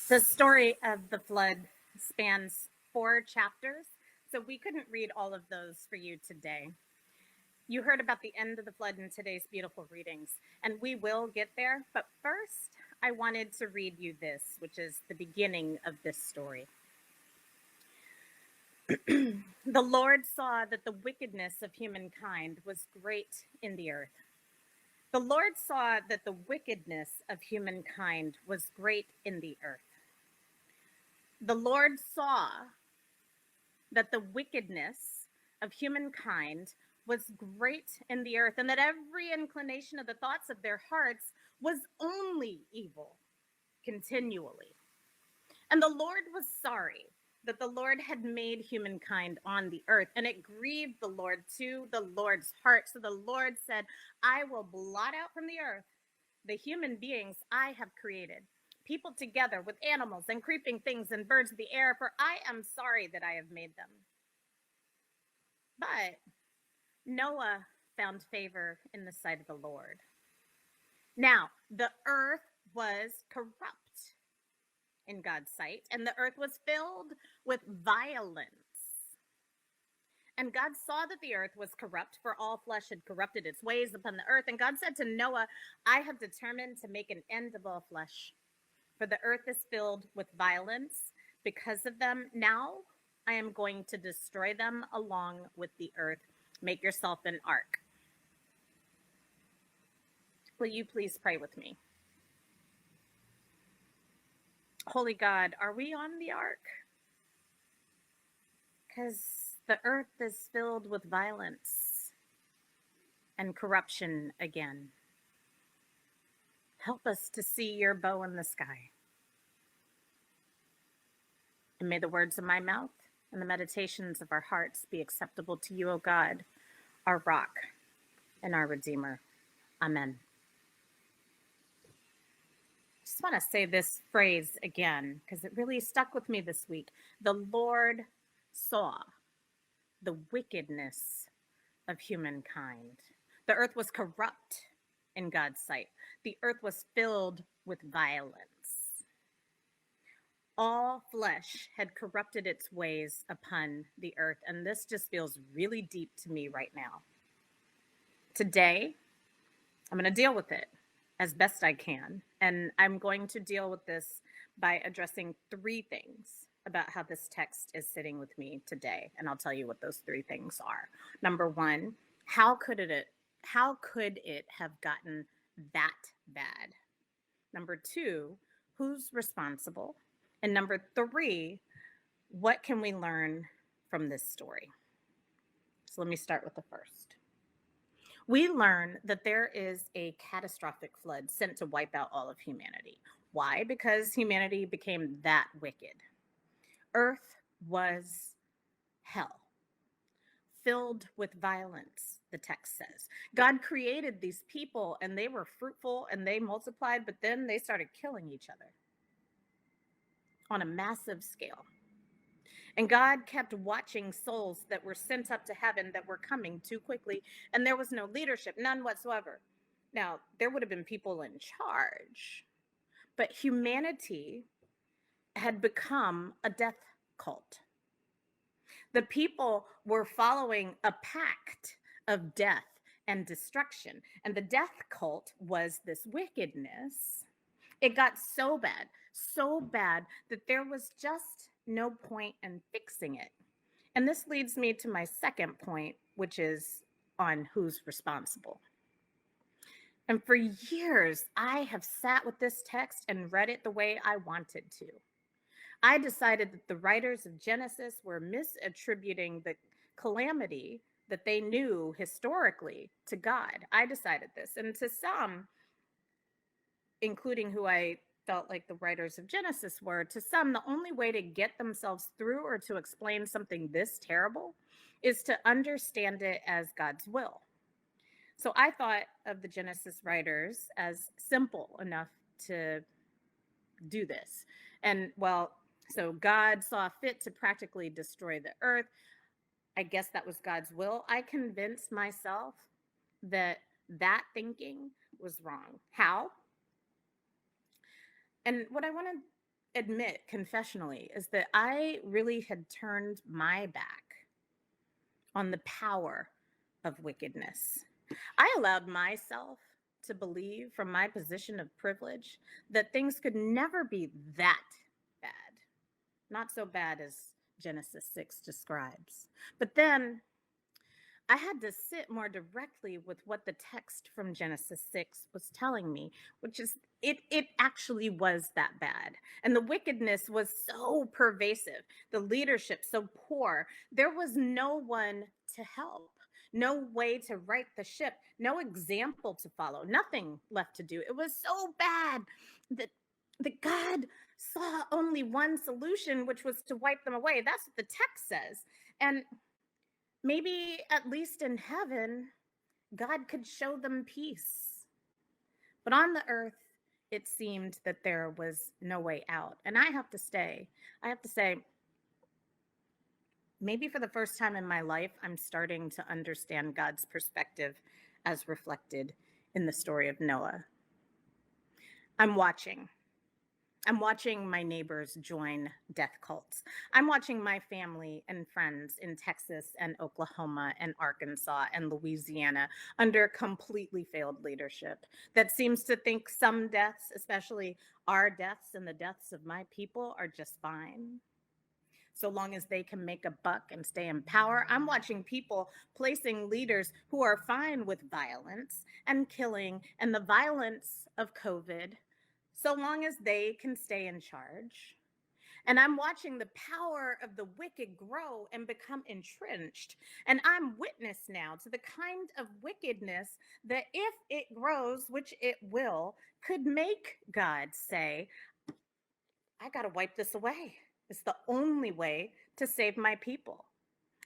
The story of the flood spans 4 chapters, so we couldn't read all of those for you today. You heard about the end of the flood in today's beautiful readings, and we will get there. But first, I wanted to read you this, which is the beginning of this story. The Lord saw that the wickedness of humankind was great in the earth. The Lord saw that the wickedness of humankind was great in the earth. The Lord saw that the wickedness of humankind was great in the earth, and that every inclination of the thoughts of their hearts was only evil continually. And the Lord was sorry that the Lord had made humankind on the earth, and it grieved the Lord to the Lord's heart. So the Lord said, I will blot out from the earth the human beings I have created, people together with animals and creeping things and birds of the air, for I am sorry that I have made them. But Noah found favor in the sight of the Lord. Now, the earth was corrupt in God's sight, and the earth was filled with violence. And God saw that the earth was corrupt, for all flesh had corrupted its ways upon the earth. And God said to Noah, I have determined to make an end of all flesh, for the earth is filled with violence because of them. Now I am going to destroy them along with the earth. Make yourself an ark. Will you please pray with me? Holy God, are we on the ark? Because the earth is filled with violence and corruption again. Help us to see your bow in the sky. And may the words of my mouth and the meditations of our hearts be acceptable to you, O God, our rock and our Redeemer. Amen. I just want to say this phrase again, because it really stuck with me this week. The Lord saw the wickedness of humankind. The earth was corrupt in God's sight. The earth was filled with violence. All flesh had corrupted its ways upon the earth, and this just feels really deep to me right now. Today, I'm going to deal with it as best I can, and I'm going to deal with this by addressing 3 things about how this text is sitting with me today, and I'll tell you what those 3 things are. Number 1, how could it have gotten that bad? Number 2, who's responsible? And number 3, what can we learn from this story? So let me start with the first. We learn that there is a catastrophic flood sent to wipe out all of humanity. Why? Because humanity became that wicked. Earth was hell, filled with violence, the text says. God created these people, and they were fruitful and they multiplied, but then they started killing each other on a massive scale. And God kept watching souls that were sent up to heaven that were coming too quickly, and there was no leadership, none whatsoever. Now, there would have been people in charge, but humanity had become a death cult. The people were following a pact of death and destruction, and the death cult was this wickedness. It got so bad that there was just no point in fixing it. And this leads me to my second point, which is on who's responsible. And for years, I have sat with this text and read it the way I wanted to. I decided that the writers of Genesis were misattributing the calamity that they knew historically to God. I decided this. And to some, including who I felt like the writers of Genesis were, to some, the only way to get themselves through or to explain something this terrible is to understand it as God's will. So I thought of the Genesis writers as simple enough to do this. And so God saw fit to practically destroy the earth. I guess that was God's will. I convinced myself that thinking was wrong. How? And what I want to admit confessionally is that I really had turned my back on the power of wickedness. I allowed myself to believe from my position of privilege that things could never be that bad. Not so bad as Genesis 6 describes. But then I had to sit more directly with what the text from Genesis 6 was telling me, which is it actually was that bad. And the wickedness was so pervasive, the leadership so poor. There was no one to help, no way to right the ship, no example to follow, nothing left to do. It was so bad that God saw only one solution, which was to wipe them away. That's what the text says. And maybe at least in heaven, God could show them peace. But on the earth, it seemed that there was no way out. And I have to say, maybe for the first time in my life, I'm starting to understand God's perspective as reflected in the story of Noah. I'm watching my neighbors join death cults. I'm watching my family and friends in Texas and Oklahoma and Arkansas and Louisiana under completely failed leadership that seems to think some deaths, especially our deaths and the deaths of my people, are just fine, so long as they can make a buck and stay in power. I'm watching people placing leaders who are fine with violence and killing and the violence of COVID, so long as they can stay in charge. And I'm watching the power of the wicked grow and become entrenched. And I'm witness now to the kind of wickedness that, if it grows, which it will, could make God say, I got to wipe this away. It's the only way to save my people.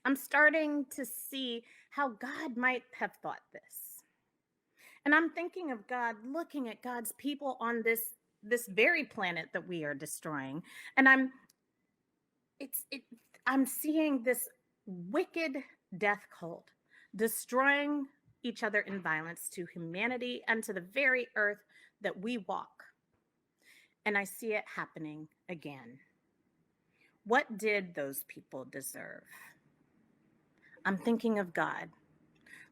I'm starting to see how God might have thought this. And I'm thinking of God looking at God's people on this very planet that we are destroying. And I'm seeing this wicked death cult destroying each other in violence to humanity and to the very earth that we walk. And I see it happening again. What did those people deserve? I'm thinking of God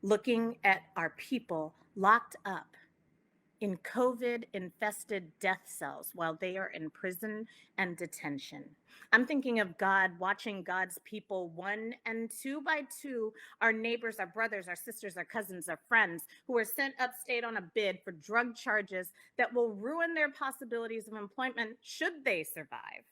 looking at our people locked up in COVID-infested death cells while they are in prison and detention. I'm thinking of God watching God's people, one and two by two, our neighbors, our brothers, our sisters, our cousins, our friends, who are sent upstate on a bid for drug charges that will ruin their possibilities of employment should they survive,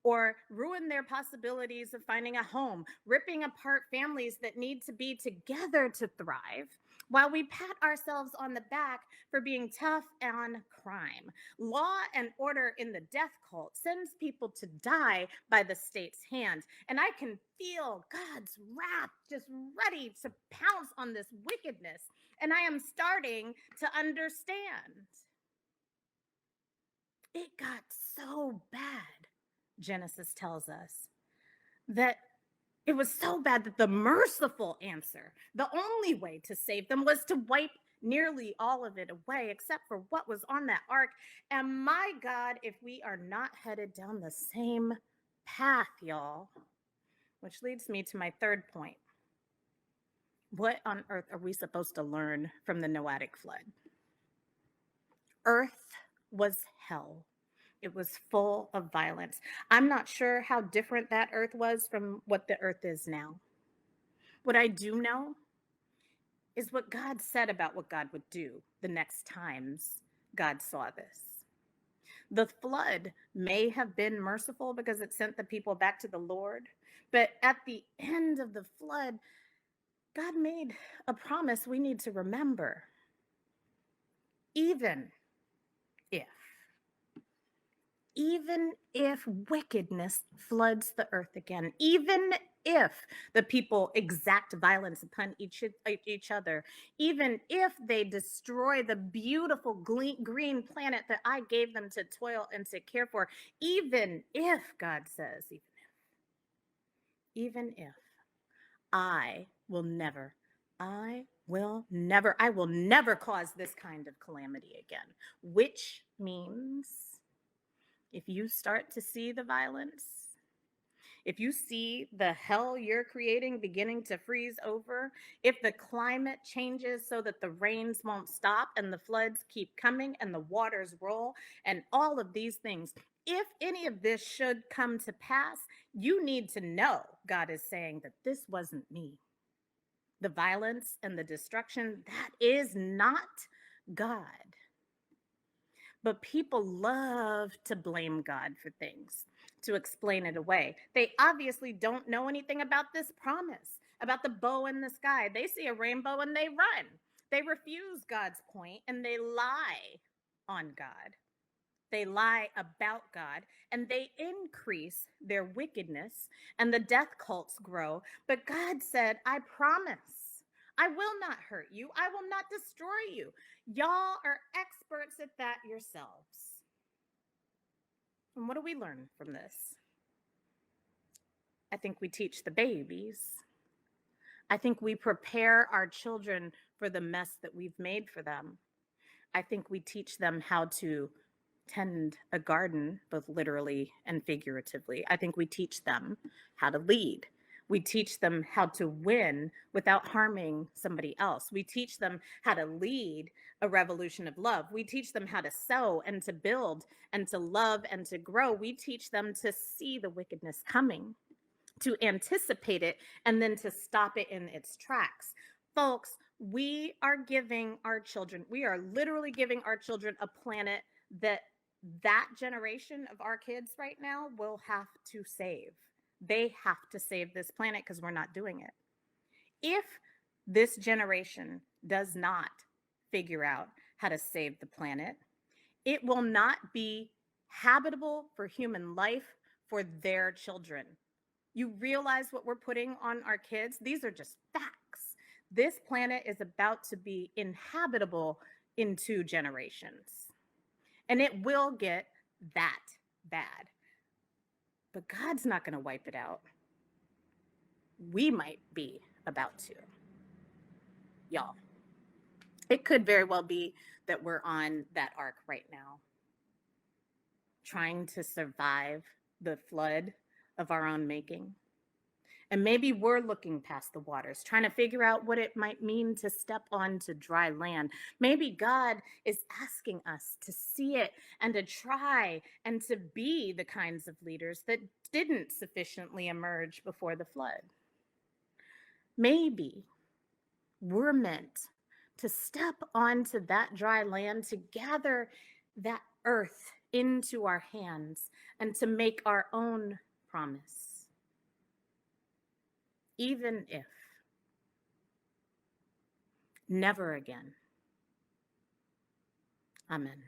or ruin their possibilities of finding a home, ripping apart families that need to be together to thrive, while we pat ourselves on the back for being tough on crime. Law and order in the death cult sends people to die by the state's hand. And I can feel God's wrath just ready to pounce on this wickedness. And I am starting to understand. It got so bad, Genesis tells us, that it was so bad that the merciful answer, the only way to save them, was to wipe nearly all of it away, except for what was on that ark. And my God, if we are not headed down the same path, y'all, which leads me to my third point. What on earth are we supposed to learn from the Noahic flood? Earth was hell. It was full of violence. I'm not sure how different that earth was from what the earth is now. What I do know is what God said about what God would do the next times God saw this. The flood may have been merciful because it sent the people back to the Lord, but at the end of the flood, God made a promise we need to remember. Even if wickedness floods the earth again, even if the people exact violence upon each other, even if they destroy the beautiful green planet that I gave them to toil and to care for, even if, God says, even if, I will never cause this kind of calamity again, which means If you start to see the violence, if you see the hell you're creating beginning to freeze over, if the climate changes so that the rains won't stop and the floods keep coming and the waters roll and all of these things, if any of this should come to pass, you need to know God is saying that this wasn't me. The violence and the destruction, that is not God. But people love to blame God for things, to explain it away. They obviously don't know anything about this promise, about the bow in the sky. They see a rainbow and they run. They refuse God's point and they lie on God. They lie about God and they increase their wickedness and the death cults grow. But God said, I promise. I will not hurt you. I will not destroy you. Y'all are experts at that yourselves. And what do we learn from this? I think we teach the babies. I think we prepare our children for the mess that we've made for them. I think we teach them how to tend a garden, both literally and figuratively. I think we teach them how to lead. We teach them how to win without harming somebody else. We teach them how to lead a revolution of love. We teach them how to sow and to build and to love and to grow. We teach them to see the wickedness coming, to anticipate it, and then to stop it in its tracks. Folks, we are giving our children, we are literally giving our children a planet that generation of our kids right now will have to save. They have to save this planet because we're not doing it. If this generation does not figure out how to save the planet, it will not be habitable for human life for their children. You realize what we're putting on our kids? These are just facts. This planet is about to be inhabitable in 2 generations. And it will get that bad. But God's not going to wipe it out. We might be about to. Y'all, it could very well be that we're on that ark right now, trying to survive the flood of our own making. And maybe we're looking past the waters, trying to figure out what it might mean to step onto dry land. Maybe God is asking us to see it and to try and to be the kinds of leaders that didn't sufficiently emerge before the flood. Maybe we're meant to step onto that dry land, to gather that earth into our hands and to make our own promise. Even if never again. Amen.